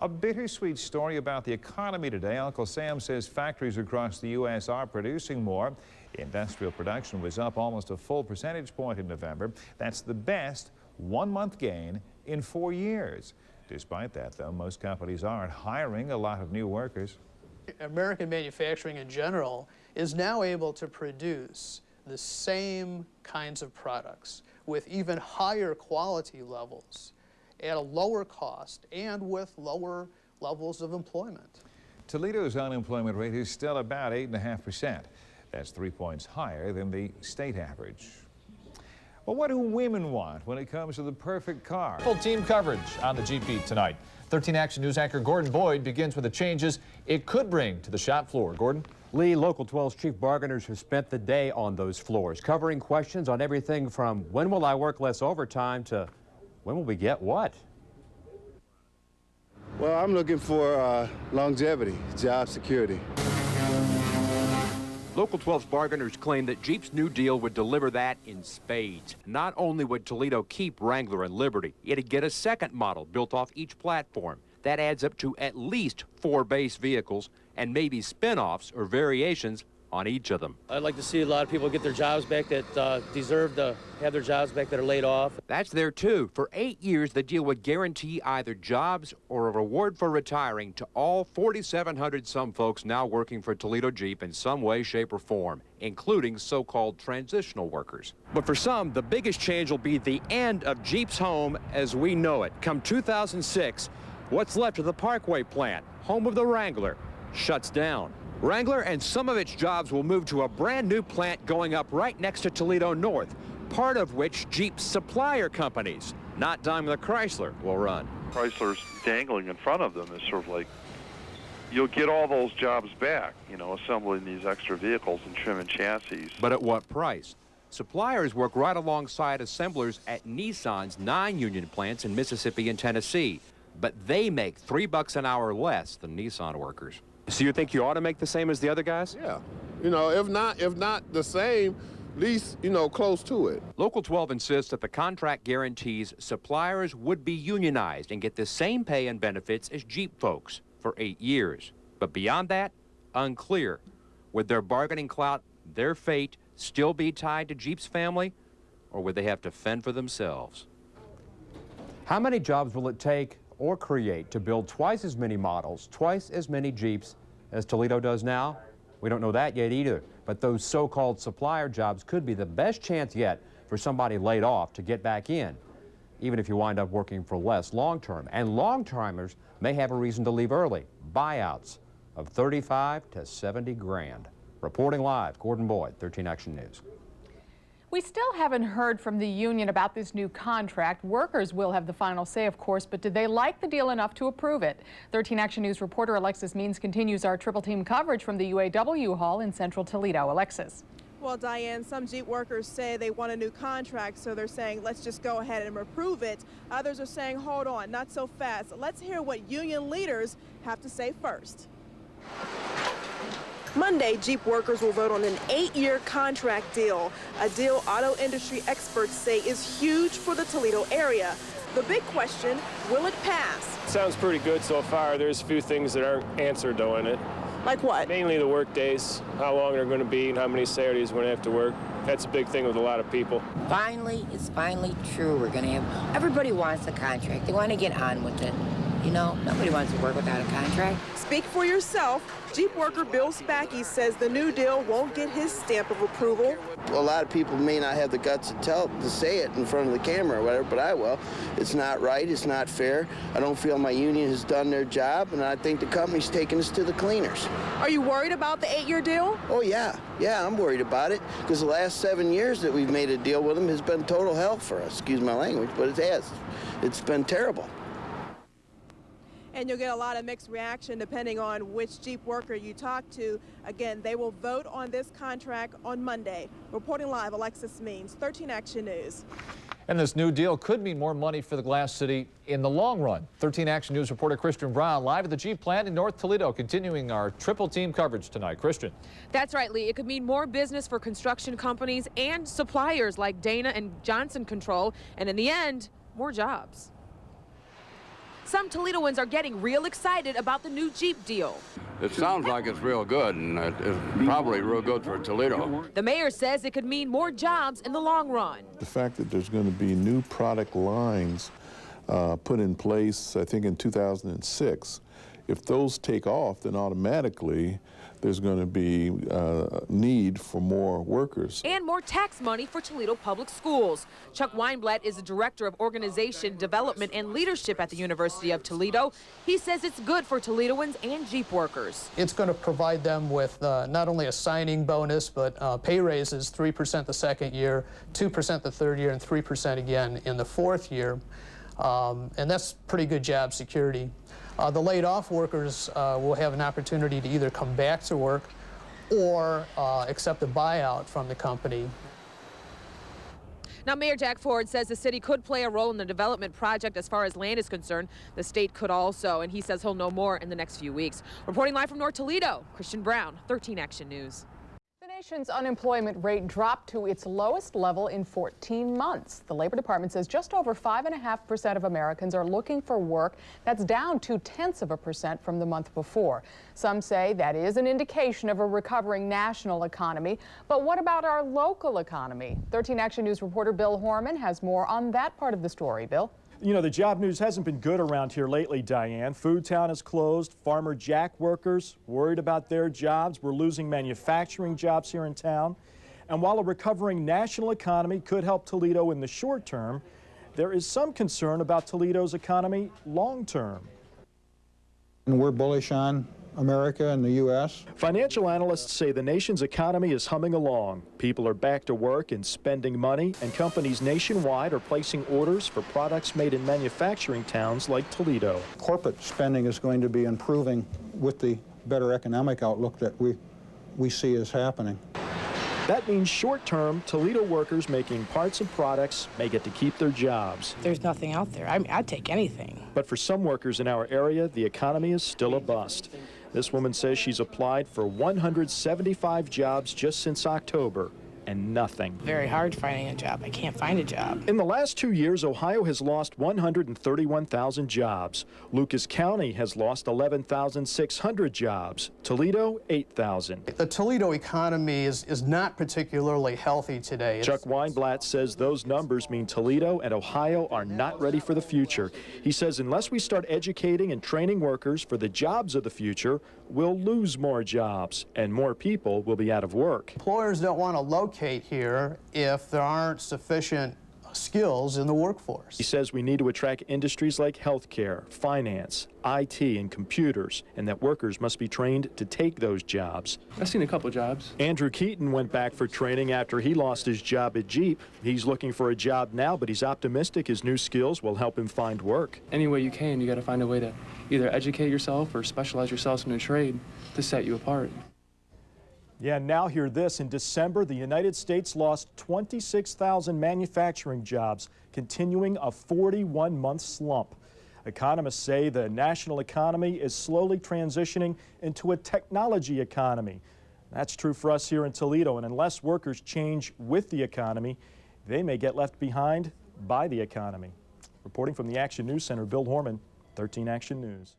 A bittersweet story about the economy today. Uncle Sam says factories across the U.S. are producing more. Industrial production was up almost a full percentage point in November. That's the best one-month gain in 4 years. Despite that, though, most companies aren't hiring a lot of new workers. American manufacturing in general is now able to produce the same kinds of products with even higher quality levels at a lower cost and with lower levels of employment. Toledo's unemployment rate is still about 8.5%. That's 3 points higher than the state average. Well, what do women want when it comes to the perfect car? Full team coverage on the Jeep Beat tonight. 13 Action News anchor Gordon Boyd begins with the changes it could bring to the shop floor. Gordon? Lee, Local 12's chief bargainers have spent the day on those floors, covering questions on everything from when will I work less overtime to when will we get what? Well, I'm looking for longevity, job security. Local 12's bargainers claim that Jeep's new deal would deliver that in spades. Not only would Toledo keep Wrangler and Liberty, it'd get a second model built off each platform. That adds up to at least 4 base vehicles and maybe spin-offs or variations on each of them. I'd like to see a lot of people get their jobs back that deserve to have their jobs back that are laid off. That's there too. For 8 years, the deal would guarantee either jobs or a reward for retiring to all 4,700 some folks now working for Toledo Jeep in some way, shape, or form, including so-called transitional workers. But for some, the biggest change will be the end of Jeep's home as we know it. Come 2006, what's left of the Parkway plant, home of the Wrangler, shuts down. Wrangler and some of its jobs will move to a brand new plant going up right next to Toledo North, part of which Jeep's supplier companies, not Daimler Chrysler, will run. Chrysler's dangling in front of them is sort of like, you'll get all those jobs back, you know, assembling these extra vehicles and trim and chassis. But at what price? Suppliers work right alongside assemblers at Nissan's 9 union plants in Mississippi and Tennessee, but they make $3 an hour less than Nissan workers. So you think you ought to make the same as the other guys? Yeah. You know, if not the same, at least, you know, close to it. Local 12 insists that the contract guarantees suppliers would be unionized and get the same pay and benefits as Jeep folks for 8 years. But beyond that, unclear. Would their bargaining clout, their fate, still be tied to Jeep's family, or would they have to fend for themselves? How many jobs will it take or create to build twice as many models, twice as many Jeeps as Toledo does now? We don't know that yet either, but those so-called supplier jobs could be the best chance yet for somebody laid off to get back in, even if you wind up working for less long-term. And long-timers may have a reason to leave early, buyouts of 35 to 70 grand. Reporting live, Gordon Boyd, 13 Action News. We still haven't heard from the union about this new contract. Workers will have the final say, of course, but did they like the deal enough to approve it? 13 Action News reporter Alexis Means continues our triple team coverage from the UAW Hall in central Toledo. Alexis. Well, Diane, some Jeep workers say they want a new contract, so they're saying, let's just go ahead and approve it. Others are saying, hold on, not so fast. Let's hear what union leaders have to say first. Monday, Jeep workers will vote on an 8-year contract deal, a deal auto industry experts say is huge for the Toledo area. The big question, will it pass? Sounds pretty good so far. There's a few things that aren't answered, though, in it. Like what? Mainly the work days, how long they're going to be and how many Saturdays we're going to have to work. That's a big thing with a lot of people. Finally, it's finally true. We're going to have, everybody wants a contract. They want to get on with it. You know, nobody wants to work without a contract. Speak for yourself. Jeep worker Bill Spacky says the new deal won't get his stamp of approval. A lot of people may not have the guts to say it in front of the camera or whatever, but I will. It's not right. It's not fair. I don't feel my union has done their job, and I think the company's taking us to the cleaners. Are you worried about the 8-year deal? Oh, yeah. Yeah, I'm worried about it, because the last 7 years that we've made a deal with them has been total hell for us. Excuse my language, but it has. It's been terrible. And you'll get a lot of mixed reaction depending on which Jeep worker you talk to. Again, they will vote on this contract on Monday. Reporting live, Alexis Means, 13 Action News. And this new deal could mean more money for the Glass City in the long run. 13 Action News reporter Christian Brown live at the Jeep plant in North Toledo, continuing our triple team coverage tonight. Christian. That's right, Lee. It could mean more business for construction companies and suppliers like Dana and Johnson Control, and in the end, more jobs. Some Toledoans are getting real excited about the new Jeep deal. It sounds like it's real good, and it's probably real good for Toledo. The mayor says it could mean more jobs in the long run. The fact that there's going to be new product lines put in place, I think in 2006, if those take off, then automatically there's going to be need for more workers. And more tax money for Toledo Public Schools. Chuck Weinblatt is the Director of Organization, Development, and Leadership at the University of Toledo. He says it's good for Toledoans and Jeep workers. It's going to provide them with not only a signing bonus, but pay raises, 3% the second year, 2% the third year, and 3% again in the fourth year. And that's pretty good job security. The laid off workers will have an opportunity to either come back to work or accept a buyout from the company. Now, Mayor Jack Ford says the city could play a role in the development project as far as land is concerned. The state could also, and he says he'll know more in the next few weeks. Reporting live from North Toledo, Christian Brown, 13 Action News. The nation's unemployment rate dropped to its lowest level in 14 months. The Labor Department says just over 5.5% of Americans are looking for work. That's down 0.2% from the month before. Some say that is an indication of a recovering national economy. But what about our local economy? 13 Action News reporter Bill Horman has more on that part of the story. Bill? You know, the job news hasn't been good around here lately, Diane. Food Town is closed. Farmer Jack workers worried about their jobs. We're losing manufacturing jobs here in town. And while a recovering national economy could help Toledo in the short term, there is some concern about Toledo's economy long term. And we're bullish on America and the U.S. Financial analysts say the nation's economy is humming along. People are back to work and spending money, and companies nationwide are placing orders for products made in manufacturing towns like Toledo. Corporate spending is going to be improving with the better economic outlook that we see is happening. That means short-term, Toledo workers making parts and products may get to keep their jobs. There's nothing out there. I'd take anything. But for some workers in our area, the economy is still a bust. This woman says she's applied for 175 jobs just since October, and nothing. Very hard finding a job. I can't find a job. In the last 2 years, Ohio has lost 131,000 jobs. Lucas County has lost 11,600 jobs. Toledo, 8,000. The Toledo economy is not particularly healthy today. Chuck Weinblatt says those numbers mean Toledo and Ohio are not ready for the future. He says unless we start educating and training workers for the jobs of the future, we'll lose more jobs and more people will be out of work. Employers don't want to locate here if there aren't sufficient skills in the workforce. He says we need to attract industries like healthcare, finance, IT, and computers, and that workers must be trained to take those jobs. I've seen a couple jobs. Andrew Keaton went back for training after he lost his job at Jeep. He's looking for a job now, but he's optimistic his new skills will help him find work. Any way you can, you got to find a way to either educate yourself or specialize yourself in a trade to set you apart. Yeah, now hear this. In December, the United States lost 26,000 manufacturing jobs, continuing a 41-month slump. Economists say the national economy is slowly transitioning into a technology economy. That's true for us here in Toledo, and unless workers change with the economy, they may get left behind by the economy. Reporting from the Action News Center, Bill Horman, 13 Action News.